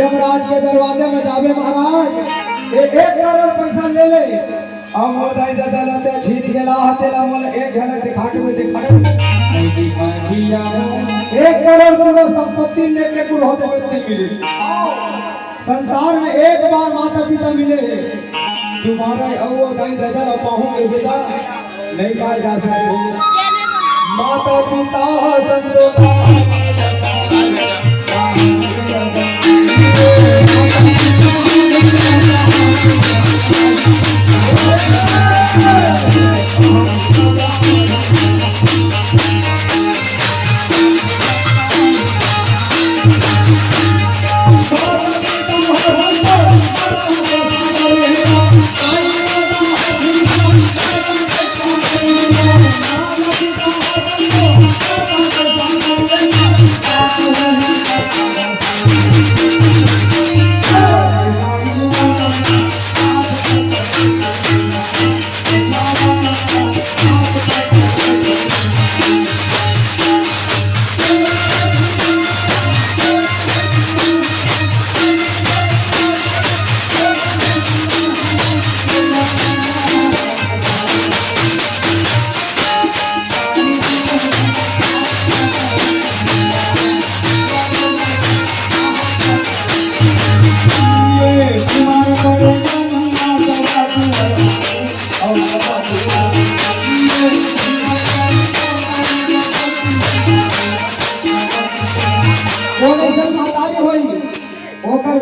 यमराज के दरवाजे में जावे महाराज एक करोड़ पैसा ले ले और मोदाई दादा लते छीट गेला हतेला मोल एक झलक दिखा के में दिखा दिया 1 करोड़ पूरा संपत्ति लेके कुल होते व्यक्ति मिले। संसार में एक बार माता पिता मिले तुम्हारा अवो दाई दादा पाहू के बेटा नहीं पाए जा सकते। माता पिता संतोष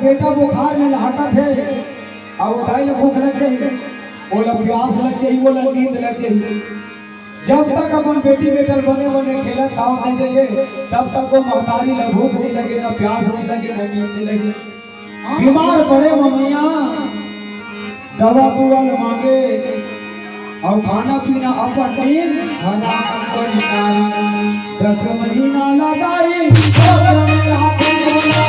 बेटा बुखार में लहाता थे और दाई भूख लग गई बोला प्यास लग गई बोला नींद लग गई। जब तक अपन बेटी बेटल बने बने खेला खाओ नहीं देंगे तब तक वो महतारी न भूख नहीं लगे न प्यास नहीं लगे न नींद नहीं लगे। बीमार पड़े मम्मिया दवा दुआल मांगे और खाना पीना अपन नींद खाना अपन 10 महीना लगाई 10 महीना लगाई